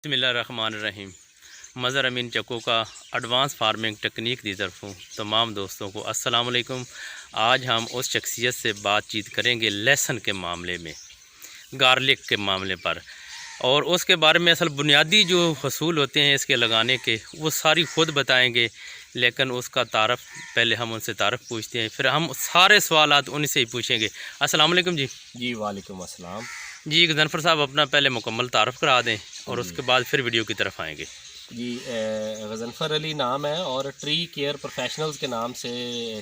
बिस्मिल्लाहिर्रहमानिर्रहीम। मज़हर अमीन चक्कू का एडवांस फार्मिंग टेक्निक की तरफों तमाम दोस्तों को अस्सलाम वालेकुम। आज हम उस शख्सियत से बातचीत करेंगे लहसुन के मामले में, गार्लिक के मामले पर, और उसके बारे में असल बुनियादी जो हसूल होते हैं इसके लगाने के वो सारी ख़ुद बताएंगे। लेकिन उसका तारफ़ पहले हम उनसे तारफ़ पूछते हैं, फिर हम सारे सवालात उनसे ही पूछेंगे। अस्सलाम वालेकुम जी। जी वालेकुम अस्सलाम। जी गज़नफ़र साहब अपना पहले मुकम्मल तारफ़ करा दें और जी उसके बाद फिर वीडियो की तरफ आएँगे। जी गज़नफ़र अली नाम है और ट्री केयर प्रोफेशनल्स के नाम से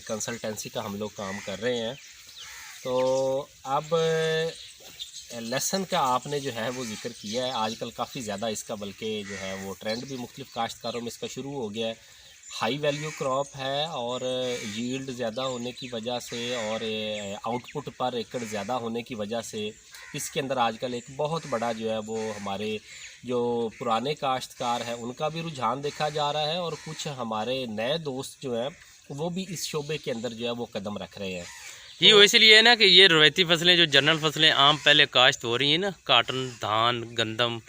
कंसल्टेंसी का हम लोग काम कर रहे हैं। तो अब लहसुन का आपने जो है वो ज़िक्र किया है, आजकल काफ़ी ज़्यादा इसका बल्कि जो है वो ट्रेंड भी मुख्तलिफ़ काश्तकारों में इसका शुरू हो गया है। हाई वैल्यू क्रॉप है और यील्ड ज़्यादा होने की वजह से और आउटपुट पर एकड़ ज़्यादा होने की वजह से इसके अंदर आजकल एक बहुत बड़ा जो है वो हमारे जो पुराने काश्तकार हैं उनका भी रुझान देखा जा रहा है और कुछ हमारे नए दोस्त जो हैं वो भी इस शोबे के अंदर जो है वो कदम रख रहे हैं। जी वो तो इसलिए है ना कि ये रवायती फसलें जो जनरल फसलें आम पहले काश्त हो रही हैं ना, काटन, धान, गंदम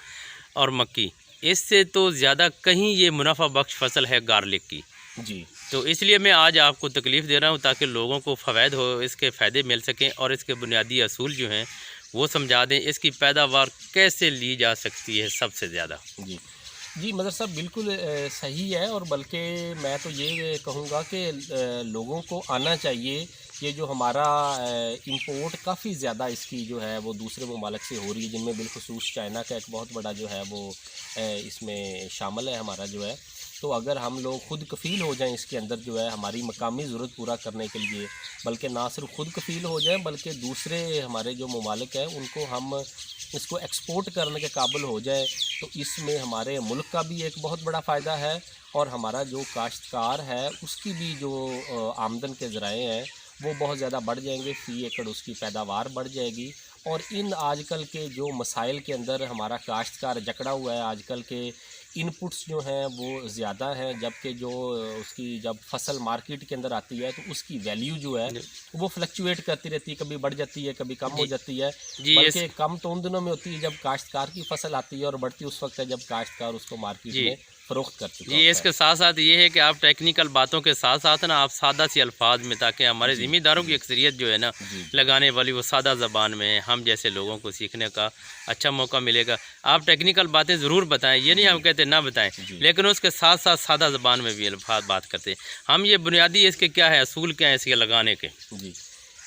और मक्की, इससे तो ज़्यादा कहीं ये मुनाफा बख्श फसल है गार्लिक की। जी तो इसलिए मैं आज आपको तकलीफ़ दे रहा हूँ ताकि लोगों को फ़वायद हो, इसके फ़ायदे मिल सकें और इसके बुनियादी असूल जो हैं वो समझा दें। इसकी पैदावार कैसे ली जा सकती है सबसे ज़्यादा। जी जी मदर साहब बिल्कुल सही है और बल्कि मैं तो ये कहूँगा कि लोगों को आना चाहिए। ये जो हमारा इंपोर्ट काफ़ी ज़्यादा इसकी जो है वो दूसरे ममालिक से हो रही है, जिनमें बिलखुसूस चाइना का एक बहुत बड़ा जो है वो इसमें शामिल है हमारा जो है। तो अगर हम लोग खुद कफ़ील हो जाएं इसके अंदर जो है हमारी मकामी ज़रूरत पूरा करने के लिए, बल्कि ना सिर्फ खुद कफ़ील हो जाएं बल्कि दूसरे हमारे जो ममालिक हैं उनको हम इसको एक्सपोर्ट करने के काबिल हो जाए, तो इसमें हमारे मुल्क का भी एक बहुत बड़ा फ़ायदा है और हमारा जो काश्तकार है उसकी भी जो आमदन के ज़राए हैं वो बहुत ज़्यादा बढ़ जाएंगे, फ़ी एकड़ उसकी पैदावार बढ़ जाएगी। और इन आजकल के जो मसाइल के अंदर हमारा काश्तकार जकड़ा हुआ है, आजकल के इनपुट्स जो हैं वो ज़्यादा हैं, जबकि जो उसकी जब फसल मार्केट के अंदर आती है तो उसकी वैल्यू जो है वो फ्लक्चुएट करती रहती है, कभी बढ़ जाती है कभी कम हो जी जाती है। जी इस बल्कि कम तो उन दिनों में होती है जब काश्तकार की फसल आती है और बढ़ती उस वक्त है जब काश्तकार उसको मार्केट जी में फ़रोख्त कर चुका जी होता है। इसके साथ साथ ये है कि आप टेक्निकल बातों के साथ साथ ना आप सादा सी अल्फाज में, ताकि हमारे जी ज़िम्मेदारों की जी अक्सरियत जो है ना जी जी लगाने वाली वो सादा ज़बान में है, हम जैसे लोगों को सीखने का अच्छा मौका मिलेगा। आप टेक्निकल बातें ज़रूर बताएं, ये नहीं हम जी कहते ना बताएं, जी लेकिन उसके साथ साथ सादा ज़बान में भी अल्फाज बात करते हैं हम। ये बुनियादी इसके क्या है असूल, क्या है इसके लगाने के। जी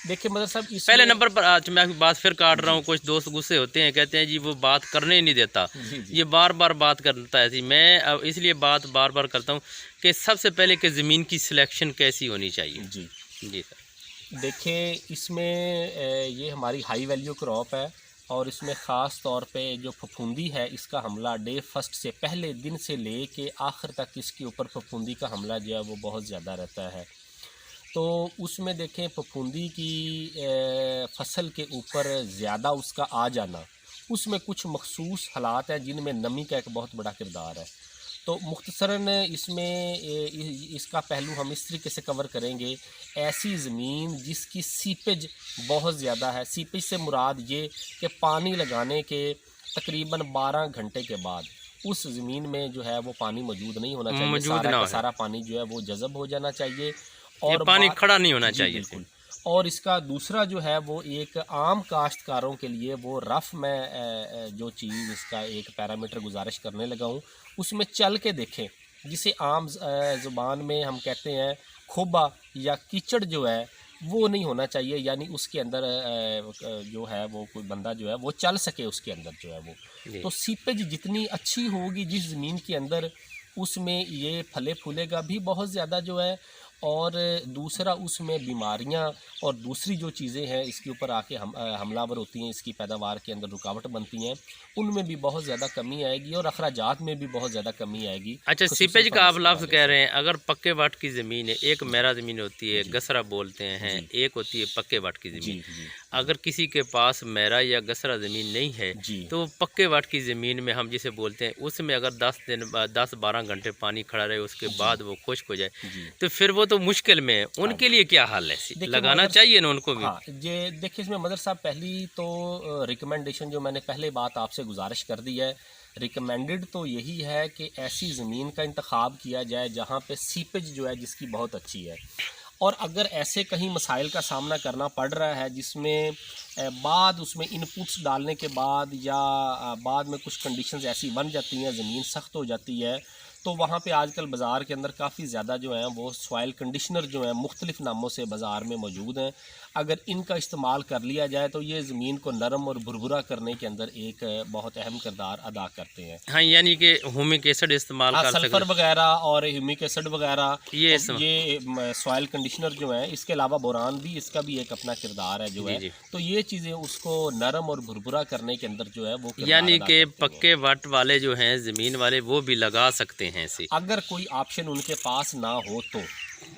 देखिए मतलब साहब पहले इसमें नंबर पर आज मैं आपकी बात फिर काट रहा जी हूँ, कुछ दोस्त गुस्से होते हैं, कहते हैं जी वो बात करने ही नहीं देता, जी जी ये बार बार बात करता है। जी मैं अब इसलिए बात बार बार करता हूँ कि सबसे पहले कि ज़मीन की सिलेक्शन कैसी होनी चाहिए। जी जी सर। देखें इसमें ये हमारी हाई वैल्यू क्रॉप है और इसमें ख़ास तौर पे जो फफूंदी है इसका हमला डे फर्स्ट से पहले दिन से ले के आखिर तक इसके ऊपर फफूंदी का हमला जो है वो बहुत ज़्यादा रहता है। तो उसमें देखें फफूंदी की फसल के ऊपर ज़्यादा उसका आ जाना, उसमें कुछ मखसूस हालात हैं जिनमें नमी का एक बहुत बड़ा किरदार है। तो मुख्तसरन इसमें इसका पहलू हम इस तरीके से कवर करेंगे। ऐसी ज़मीन जिसकी सीपेज बहुत ज़्यादा है, सीपेज से मुराद ये कि पानी लगाने के तकरीबन 12 घंटे के बाद उस ज़मीन में जो है वो पानी मौजूद नहीं होना चाहिए, मौजूद सारा ना का है, सारा पानी जो है वो जज़ब हो जाना चाहिए। ये और पानी बात खड़ा नहीं होना जी चाहिए इसे। बिल्कुल। और इसका दूसरा जो है वो एक आम काश्तकारों के लिए वो रफ़ में जो चीज़ इसका एक पैरामीटर गुजारिश करने लगा हूँ, उसमें चल के देखें, जिसे आम ज़ुबान में हम कहते हैं खोबा या कीचड़ जो है वो नहीं होना चाहिए, यानी उसके अंदर जो है वो कोई बंदा जो है वो चल सके उसके अंदर जो है वो। जी तो सीपेज जितनी अच्छी होगी जिस ज़मीन के अंदर, उसमें ये फले फूलेगा भी बहुत ज़्यादा जो है। और दूसरा उसमें बीमारियां और दूसरी जो चीज़ें हैं इसके ऊपर आके हमलावर होती हैं, इसकी पैदावार के अंदर रुकावट बनती हैं, उनमें भी बहुत ज़्यादा कमी आएगी और अखराजात में भी बहुत ज़्यादा कमी आएगी, अच्छा, खुसूसन सीपेज का फल आप लफ्ज़ इस्तेमाल कह से। रहे हैं। अगर पक्के वाट की ज़मीन है, एक जी मेरा ज़मीन होती है, जी गसरा बोलते हैं, जी एक होती है पक्के वाट की जी ज़मीन। जी जी अगर किसी के पास मेरा या गसरा ज़मीन नहीं है, जी तो पक्के वाट की ज़मीन में हम जिसे बोलते हैं, उसमें अगर 10-12 घंटे पानी खड़ा रहे, उसके जी बाद वो खुश्क हो जाए, जी तो फिर वो तो मुश्किल में है। हाँ उनके जी। लिए क्या हल है? देखिए लगाना मदर चाहिए ना उनको भी? हाँ, ये देखिए इसमें मदर साहब पहली तो रिकमेंडेशन जो मैंने पहले बात आपसे गुजारिश कर दी है, रिकमेंडेड तो यही है कि ऐसी ज़मीन का इंतखाब किया जाए जहाँ पे सीपेज जो है जिसकी बहुत अच्छी है। और अगर ऐसे कहीं मसाइल का सामना करना पड़ रहा है जिसमें बाद उसमें इनपुट्स डालने के बाद या बाद में कुछ कंडीशंस ऐसी बन जाती हैं, ज़मीन सख्त हो जाती है, तो वहाँ पे आजकल बाज़ार के अंदर काफ़ी ज़्यादा जो है वो सॉइल कंडीशनर जो हैं मुख्तलिफ नामों से बाज़ार में मौजूद हैं। अगर इनका इस्तेमाल कर लिया जाए तो ये ज़मीन को नरम और भुरभुरा करने के अंदर एक बहुत अहम किरदार अदा करते हैं। हाँ, यानी कि ह्यूमिक एसिड इस्तेमाल कर सकते सल्फर वगैरह और ह्यूमिक एसिड वगैरह, ये सॉइल कंडीशनर जो है, इसके अलावा बोरान भी, इसका भी एक अपना किरदार है जो है। तो ये चीज़ें उसको नरम और भुरभुरा करने के अंदर जो है वो यानी कि पक्के वट वाले जो हैं ज़मीन वाले वो भी लगा सकते हैं इसे, अगर कोई ऑप्शन उनके पास ना हो तो।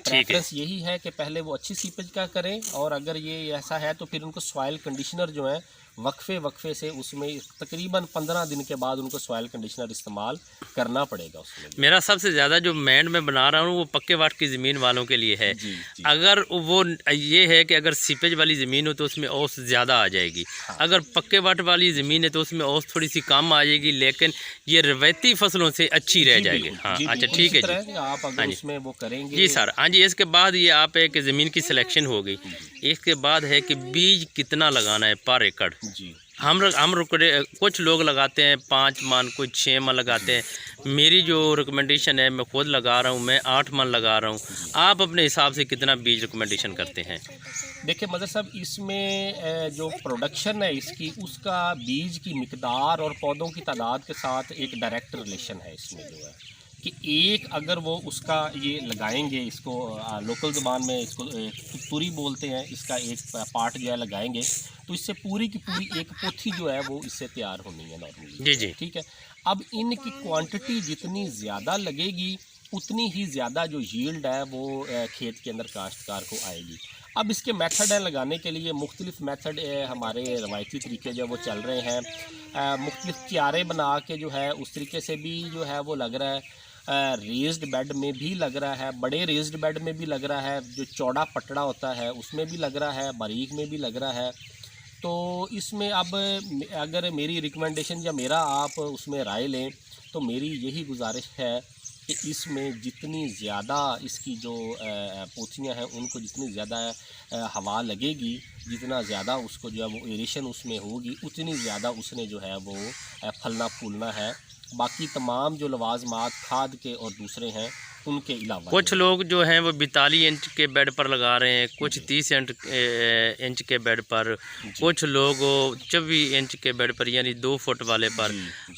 प्रेफरेंस यही है कि पहले वो अच्छी सीपेज का करें, और अगर ये ऐसा है तो फिर उनको सॉइल कंडीशनर जो है वक्फे से उसमें तकरीबन 15 दिन के बाद उनको सॉइल कंडीशनर इस्तेमाल करना पड़ेगा उसमें। मेरा सबसे ज़्यादा जो मैंड में बना रहा हूँ वो पक्के वाट की ज़मीन वालों के लिए है। जी। अगर वो ये है कि अगर सीपेज वाली ज़मीन हो तो उसमें औस ज़्यादा आ जाएगी। हाँ। अगर पक्के वाट वाली ज़मीन है तो उसमें औस थोड़ी सी कम आ जाएगी, लेकिन ये रवायती फसलों से अच्छी रह जाएगी। हाँ, अच्छा ठीक है जी, आप अगर उसमें वो करेंगे। जी सर, हाँ जी। इसके बाद ये आप एक ज़मीन की सिलेक्शन हो गई, इसके बाद है कि बीज कितना लगाना है पर एकड़। जी, हम कुछ लोग लगाते हैं 5 मन, कुछ 6 मन लगाते हैं। मेरी जो रिकमेंडेशन है, मैं खुद लगा रहा हूँ, मैं 8 मन लगा रहा हूँ। आप अपने हिसाब से कितना बीज रिकमेंडेशन करते हैं? देखिए मदर साहब, इसमें जो प्रोडक्शन है इसकी, उसका बीज की मिकदार और पौधों की तादाद के साथ एक डायरेक्ट रिलेशन है इसमें जो है कि एक अगर वो उसका ये लगाएंगे, इसको लोकल ज़बान में इसको तुरी बोलते हैं, इसका एक पार्ट जो है लगाएंगे तो इससे पूरी की पूरी एक पोथी जो है वो इससे तैयार होनी है नॉर्मली। जी। ठीक है। अब इनकी क्वांटिटी जितनी ज़्यादा लगेगी उतनी ही ज़्यादा जो यील्ड है वो खेत के अंदर काश्तकार को आएगी। अब इसके मेथड है लगाने के लिए, मुख्तलिफ मेथड हमारे रवायती तरीके जो वो चल रहे हैं। मुख्तलिफ क्यारे बना के जो है उस तरीके से भी जो है वो लग रहा है, रेज्ड बेड में भी लग रहा है, बड़े रेज्ड बेड में भी लग रहा है, जो चौड़ा पटड़ा होता है उसमें भी लग रहा है, बारीक में भी लग रहा है। तो इसमें अब अगर मेरी रिकमेंडेशन या मेरा आप उसमें राय लें तो मेरी यही गुजारिश है कि इसमें जितनी ज़्यादा इसकी जो पोथियाँ हैं उनको जितनी ज़्यादा हवा लगेगी, जितना ज़्यादा उसको जो है वो एरेशन उसमें होगी, उतनी ज़्यादा उसने जो है वो फलना फूलना है। बाकी तमाम जो लवाजमात खाद के और दूसरे हैं उनके अलावा कुछ लोग जो हैं वो 42 इंच के बेड पर लगा रहे हैं, कुछ 30 इंच के बेड पर, कुछ लोग 24 इंच के बेड पर यानी 2 फुट वाले पर।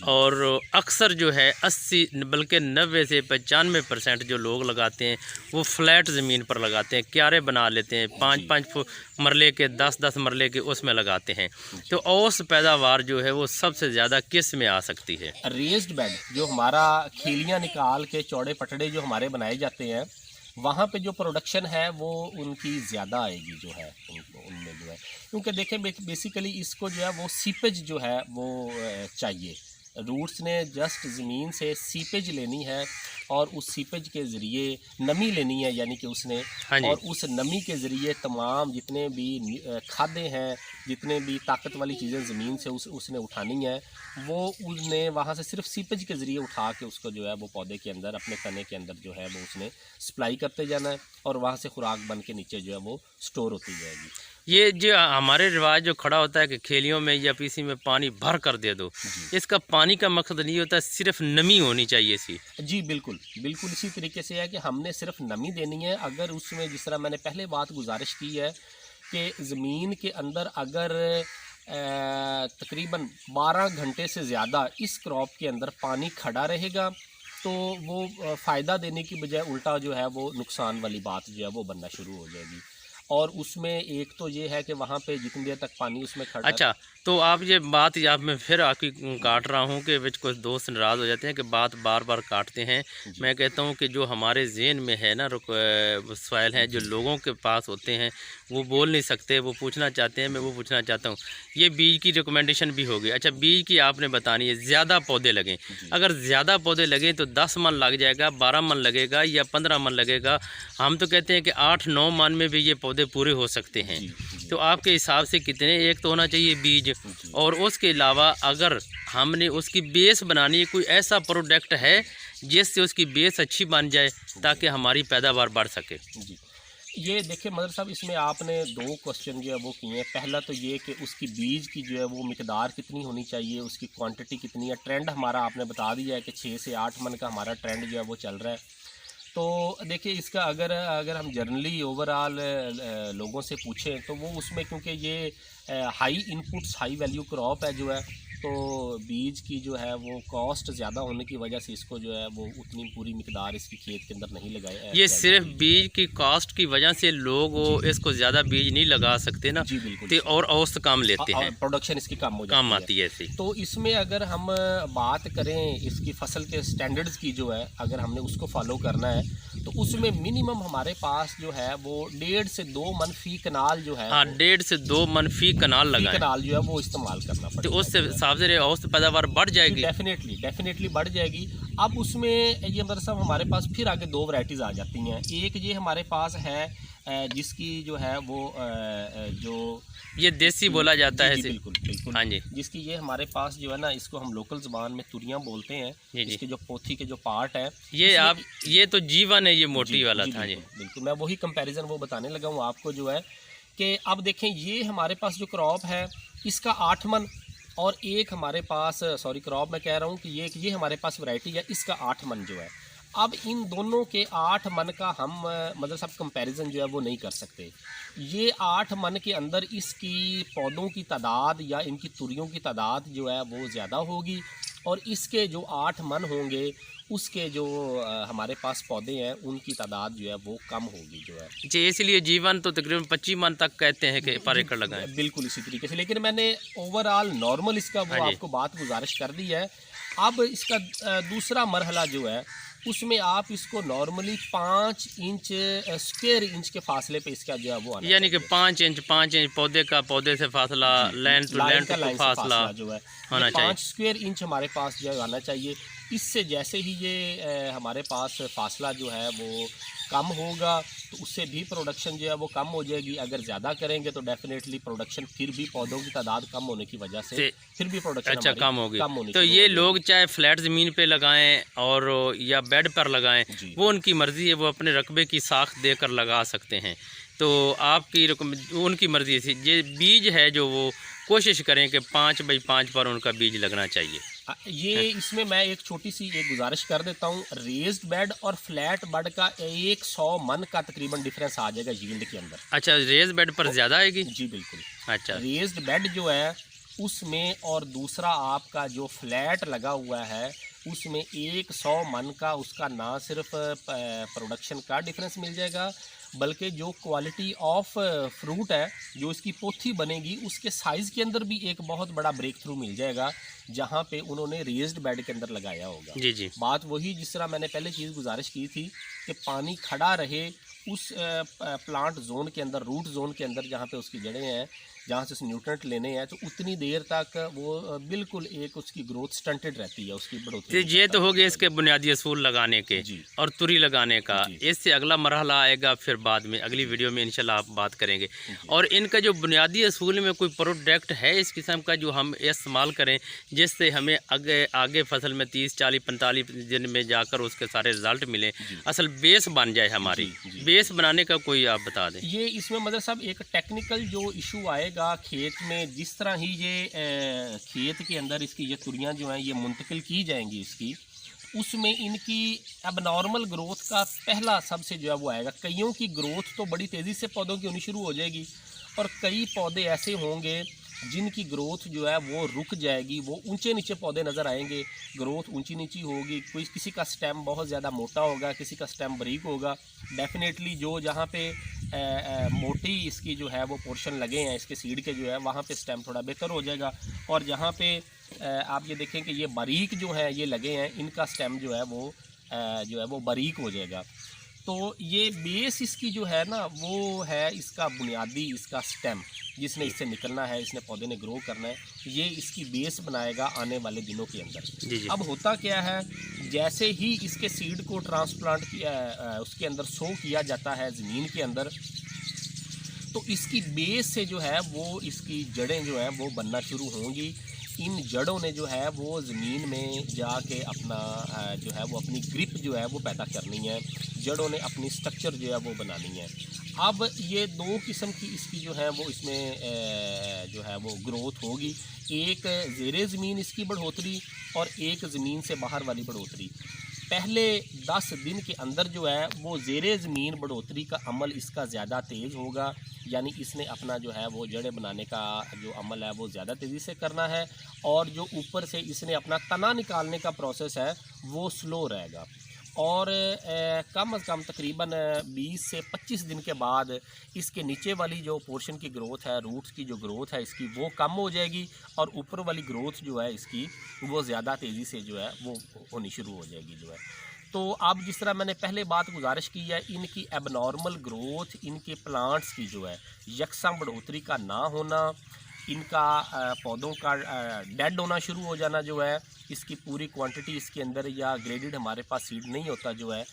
और अक्सर जो है 80 बल्कि 90 से 95% जो लोग लगाते हैं वो फ्लैट ज़मीन पर लगाते हैं, क्यारे बना लेते हैं, 5-5 मरले के, 10-10 मरले के उसमें लगाते हैं। तो औसत पैदावार जो है वो सबसे ज़्यादा किस में आ सकती है? रेज्ड बेड जो हमारा खेलियाँ निकाल के चौड़े पटड़े जो हमारे बनाए जाते हैं वहाँ पे जो प्रोडक्शन है वो उनकी ज़्यादा आएगी जो है उनमें जो है, क्योंकि देखें बेसिकली इसको जो है वो सीपेज जो है वो चाहिए। रूट्स ने जस्ट ज़मीन से सीपेज लेनी है और उस सीपेज के ज़रिए नमी लेनी है, यानी कि उसने और उस नमी के ज़रिए तमाम जितने भी खादें हैं, जितने भी ताकत वाली चीज़ें ज़मीन से उसने उठानी है, वो उसने वहाँ से सिर्फ सीपेज के ज़रिए उठा के उसको जो है वो पौधे के अंदर, अपने तने के अंदर जो है वो उसने सप्लाई करते जाना है और वहाँ से खुराक बन के नीचे जो है वो स्टोर होती जाएगी। ये जो हमारे रिवाज जो खड़ा होता है कि खेलियों में या पीसी में पानी भर कर दे दो, इसका पानी का मकसद नहीं होता, सिर्फ नमी होनी चाहिए इसकी। जी बिल्कुल बिल्कुल इसी तरीके से है कि हमने सिर्फ नमी देनी है। अगर उसमें जिस तरह मैंने पहले बात गुजारिश की है कि ज़मीन के अंदर अगर तकरीबन 12 घंटे से ज़्यादा इस क्रॉप के अंदर पानी खड़ा रहेगा तो वो फ़ायदा देने की बजाय उल्टा जो है वो नुकसान वाली बात जो है वो बनना शुरू हो जाएगी। और उसमें एक तो ये है कि वहाँ पे जितनी देर तक पानी उसमें खड़ा। अच्छा, तो आप ये बात या मैं फिर आपकी काट रहा हूँ कि कुछ दोस्त नाराज़ हो जाते हैं कि बात बार बार काटते हैं। मैं कहता हूँ कि जो हमारे ज़हन में है ना सवाल हैं जो लोगों के पास होते हैं वो बोल नहीं सकते, वो पूछना चाहते हैं, मैं वो पूछना चाहता हूँ। ये बीज की रिकमेंडेशन भी होगी। अच्छा, बीज की आपने बतानी है, ज़्यादा पौधे लगें। अगर ज़्यादा पौधे लगें तो 10 मन लग जाएगा, 12 मन लगेगा या 15 मन लगेगा। हम तो कहते हैं कि 8-9 मन में भी ये पौधे पूरे हो सकते हैं। तो आपके हिसाब से कितने एक तो होना चाहिए बीज, और उसके अलावा अगर हमने उसकी बेस बनानी है, कोई ऐसा प्रोडक्ट है जिससे उसकी बेस अच्छी बन जाए ताकि हमारी पैदावार बढ़ सके? जी, ये देखिए मदर साहब, इसमें आपने 2 क्वेश्चन जो है वो किए हैं। पहला तो ये कि उसकी बीज की जो है वो मिकदार कितनी होनी चाहिए, उसकी क्वांटिटी कितनी है। ट्रेंड हमारा आपने बता दिया है कि 6 से 8 मन का हमारा ट्रेंड जो है वो चल रहा है। तो देखिए इसका अगर अगर हम जनरली ओवरऑल लोगों से पूछें तो वो उसमें, क्योंकि ये high inputs high value crop है जो है, तो बीज की जो है वो कॉस्ट ज़्यादा होने की वजह से इसको जो है वो उतनी पूरी मिकदार इसकी खेत के अंदर नहीं लगाए। ये सिर्फ बीज की कॉस्ट की वजह से लोग इसको ज़्यादा बीज नहीं लगा सकते ना? जी बिल्कुल। तो और औसत काम लेते हैं, प्रोडक्शन इसकी कम हो जाती कम आती है ऐसी। तो इसमें अगर हम बात करें इसकी फसल के स्टैंडर्ड्स की जो है, अगर हमने उसको फॉलो करना है तो उसमें मिनिमम हमारे पास जो है वो 1.5 से 2 मन फी कनाल जो है, हाँ 1.5 से 2 मन फी कनाल लगाएं, कनाल जो है वो इस्तेमाल करना तो पड़ेगा। उससे हिसाब से औसत पैदावार बढ़ जाएगी। डेफिनेटली बढ़ जाएगी। अब उसमें ये मतलब सब हमारे पास फिर आगे 2 वैरायटीज़ आ जाती हैं। एक ये हमारे पास है जिसकी जो है वो जो ये देसी बोला जाता है जी, इसे। बिल्कुल। हाँ जी, जिसकी ये हमारे पास जो है ना, इसको हम लोकल ज़बान में तुरियां बोलते हैं। जी जी। इसके जो पोथी के जो पार्ट है, ये आप ये तो जीवन है, ये मोटी वाला था जी। बिल्कुल मैं वही कंपैरिजन वो बताने लगा हूँ आपको जो है कि अब देखें ये हमारे पास जो क्रॉप है इसका 8 मन, और एक हमारे पास सॉरी क्रॉप मैं कह रहा हूँ कि ये हमारे पास वैरायटी है, इसका 8 मन जो है। अब इन दोनों के 8 मन का हम मतलब सब कंपैरिजन जो है वो नहीं कर सकते। ये 8 मन के अंदर इसकी पौधों की तादाद या इनकी तुरियों की तादाद जो है वो ज़्यादा होगी, और इसके जो 8 मन होंगे उसके जो हमारे पास पौधे हैं उनकी तादाद जो है वो कम होगी जो है जी। इसलिए जीवन तो तकरीबन 25 मन तक कहते हैं कि पर एकड़ लगाएं। बिल्कुल इसी तरीके से, लेकिन मैंने ओवरऑल नॉर्मल इसका वो आपको बात गुजारिश कर दी है। अब इसका दूसरा मरहला जो है उसमें आप इसको नॉर्मली 5 इंच स्क्वायर इंच के फासले पे इसका जो है वो आना, यानी कि 5 इंच पौधे का पौधे से फासला, लाइन टू फासला जो है होना चाहिए। 5 स्क्वायर इंच हमारे पास जो है आना चाहिए। इससे जैसे ही ये हमारे पास फासला जो है वो कम होगा तो उससे भी प्रोडक्शन जो है वो कम हो जाएगी। अगर ज़्यादा करेंगे तो डेफिनेटली प्रोडक्शन फिर भी पौधों की तादाद कम होने की वजह से फिर भी प्रोडक्शन अच्छा कम होगी। तो की ये लोग चाहे फ्लैट ज़मीन पे लगाएं और या बेड पर लगाएं, वो उनकी मर्ज़ी है, वो अपने रकबे की साख देकर लगा सकते हैं। तो आपकी उनकी मर्ज़ी से ये बीज है जो वो कोशिश करें कि 5 बाई 5 पर उनका बीज लगना चाहिए। ये इसमें मैं एक छोटी सी एक गुजारिश कर देता हूँ। रेज्ड बेड और फ्लैट बेड का 100 मन का तकरीबन डिफरेंस आ जाएगा यील्ड के अंदर। अच्छा, रेज बेड पर ज़्यादा आएगी? जी बिल्कुल। अच्छा, रेज्ड बेड जो है उसमें और दूसरा आपका जो फ्लैट लगा हुआ है उसमें 100 मन का उसका ना सिर्फ प्रोडक्शन का डिफरेंस मिल जाएगा, बल्कि जो क्वालिटी ऑफ फ्रूट है, जो इसकी पोथी बनेगी, उसके साइज़ के अंदर भी एक बहुत बड़ा ब्रेक थ्रू मिल जाएगा जहाँ पे उन्होंने रेज्ड बेड के अंदर लगाया होगा। जी जी। बात वही जिस तरह मैंने पहले चीज़ गुजारिश की थी कि पानी खड़ा रहे उस प्लांट जोन के अंदर, रूट जोन के अंदर जहाँ पे उसकी जड़ें हैं, जहाँ से उस न्यूट्रेंट लेने हैं, तो उतनी देर तक वो बिल्कुल एक उसकी ग्रोथ स्टंटेड रहती है, उसकी बढ़ोतरी। तो ये तो हो गए इसके बुनियादी असूल लगाने के और तुरी लगाने का। इससे अगला मरहला आएगा फिर बाद में अगली वीडियो में इंशाल्लाह आप बात करेंगे। और इनका जो बुनियादी असूल में कोई प्रोडक्ट है इस किस्म का जो हम इस्तेमाल करें जिससे हमें आगे फसल में 30, 40, 45 दिन में जाकर उसके सारे रिजल्ट मिले, असल बेस बन जाए हमारी। बेस बनाने का कोई आप बता दें। ये इसमें मतलब साहब एक टेक्निकल जो इशू आएगा खेत में, जिस तरह ही ये खेत के अंदर इसकी ये तुरियां जो हैं ये मुंतकिल की जाएंगी इसकी, उसमें इनकी अब नॉर्मल ग्रोथ का पहला सबसे जो है वो आएगा। कईयों की ग्रोथ तो बड़ी तेज़ी से पौधों की होनी शुरू हो जाएगी और कई पौधे ऐसे होंगे जिनकी ग्रोथ जो है वो रुक जाएगी, वो ऊंचे नीचे पौधे नज़र आएंगे, ग्रोथ ऊंची नीची होगी। कोई किसी का स्टेम बहुत ज़्यादा मोटा होगा, किसी का स्टेम बारीक होगा। डेफिनेटली जो जहाँ पे मोटी इसकी जो है वो पोर्शन लगे हैं इसके सीड के जो है वहाँ पे स्टेम थोड़ा बेहतर हो जाएगा, और जहाँ पे आप ये देखें कि ये बारीक जो है ये लगे हैं इनका स्टेम जो है वो बारीक हो जाएगा। तो ये बेस इसकी जो है ना वो है इसका बुनियादी, इसका स्टेम जिसने इससे निकलना है, इसने पौधे ने ग्रो करना है, ये इसकी बेस बनाएगा आने वाले दिनों के अंदर। अब होता क्या है, जैसे ही इसके सीड को ट्रांसप्लांट किया उसके अंदर सो किया जाता है ज़मीन के अंदर, तो इसकी बेस से जो है वो इसकी जड़ें जो हैं वो बनना शुरू होंगी। इन जड़ों ने जो है वो ज़मीन में जाके अपना जो है वो अपनी ग्रिप जो है वो पैदा करनी है। जड़ों ने अपनी स्ट्रक्चर जो है वो बनानी है। अब ये दो किस्म की इसकी जो है वो इसमें जो है वो ग्रोथ होगी। एक ज़ेरे ज़मीन इसकी बढ़ोतरी और एक ज़मीन से बाहर वाली बढ़ोतरी। पहले 10 दिन के अंदर जो है वो ज़ेरे ज़मीन बढ़ोतरी का अमल इसका ज़्यादा तेज़ होगा, यानी इसने अपना जो है वो जड़ें बनाने का जो अमल है वो ज़्यादा तेज़ी से करना है, और जो ऊपर से इसने अपना तना निकालने का प्रोसेस है वो स्लो रहेगा। और कम अज़ कम तकरीबन 20 से 25 दिन के बाद इसके नीचे वाली जो पोर्शन की ग्रोथ है, रूट्स की जो ग्रोथ है इसकी, वो कम हो जाएगी और ऊपर वाली ग्रोथ जो है इसकी वो ज़्यादा तेज़ी से जो है वो होनी शुरू हो जाएगी जो है। तो अब जिस तरह मैंने पहले बात गुजारिश की है, इनकी एबनॉर्मल ग्रोथ, इनके प्लांट्स की जो है यकसा बढ़ोतरी का ना होना, इनका पौधों का डेड होना शुरू हो जाना जो है, इसकी पूरी क्वांटिटी इसके अंदर या ग्रेडेड हमारे पास सीड नहीं होता जो है,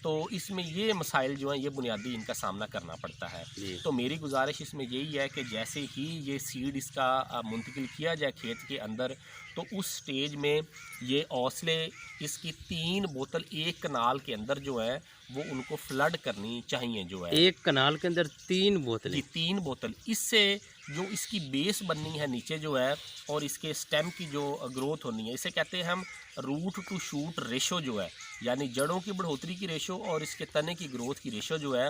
तो इसमें ये मसाइल जो हैं ये बुनियादी इनका सामना करना पड़ता है। तो मेरी गुजारिश इसमें यही है कि जैसे ही ये सीड इसका मुंतकिल किया जाए खेत के अंदर, तो उस स्टेज में ये औसले इसकी 3 बोतल एक कनाल के अंदर जो है वो उनको फ्लड करनी चाहिए जो है। एक कनाल के अंदर 3 बोतलें? जी 3 बोतल। इससे जो इसकी बेस बननी है नीचे जो है और इसके स्टेम की जो ग्रोथ होनी है, इसे कहते हैं हम रूट टू शूट रेशो जो है, यानी जड़ों की बढ़ोतरी की रेशो और इसके तने की ग्रोथ की रेशो जो है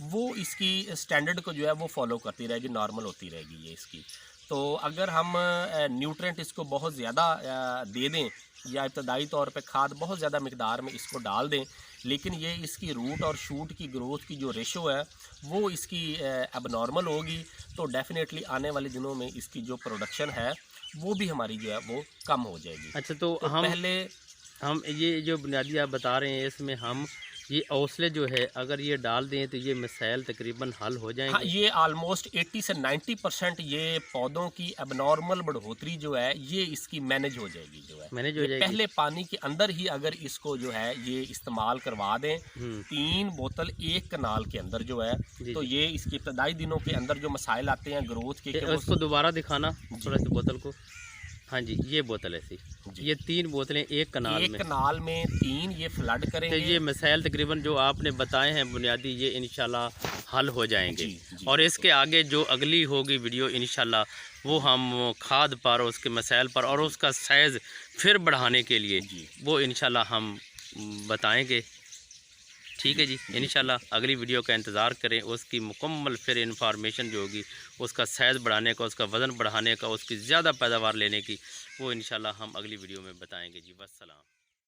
वो इसकी स्टैंडर्ड को जो है वो फॉलो करती रहेगी, नॉर्मल होती रहेगी ये इसकी। तो अगर हम न्यूट्रेंट इसको बहुत ज़्यादा दे दें या इब्तदाई तौर पे खाद बहुत ज़्यादा मिकदार में इसको डाल दें, लेकिन ये इसकी रूट और शूट की ग्रोथ की जो रेशो है वो इसकी एबनॉर्मल होगी, तो डेफिनेटली आने वाले दिनों में इसकी जो प्रोडक्शन है वो भी हमारी जो है वो कम हो जाएगी। अच्छा, तो हम ये जो बुनियादी आप बता रहे हैं इसमें हम ये औसले जो है अगर ये डाल दें तो ये मसाइल तकरीबन हल हो जाएंगे? हाँ, ये आलमोस्ट 80 से 90% ये पौधों की एबनॉर्मल बढ़ोतरी जो है ये इसकी मैनेज हो जाएगी जो है। मैनेज हो जाएगी पहले पानी के अंदर ही अगर इसको जो है ये इस्तेमाल करवा दें 3 बोतल एक कनाल के अंदर जो है, तो ये इसके इब्तदाई दिनों के अंदर जो मसाइल आते हैं ग्रोथ के, उसको दोबारा दिखाना थोड़ा सी बोतल को। हाँ जी, ये बोतल ऐसी, ये 3 बोतलें एक कनाल में 3 ये फ्लड करेंगे। तो ये मसाइल तकरीबन जो आपने बताए हैं बुनियादी, ये इंशाल्लाह हल हो जाएंगे। जी, और इसके आगे जो अगली होगी वीडियो इंशाल्लाह वो हम खाद पर, उसके मसाइल पर और उसका साइज़ फिर बढ़ाने के लिए वो इंशाल्लाह हम बताएँगे। ठीक है जी, इंशाल्लाह अगली वीडियो का इंतज़ार करें। उसकी मुकम्मल फिर इन्फॉर्मेशन जो होगी उसका साइज़ बढ़ाने का, उसका वज़न बढ़ाने का, उसकी ज़्यादा पैदावार लेने की, वो इंशाल्लाह हम अगली वीडियो में बताएंगे जी। वस्सलाम।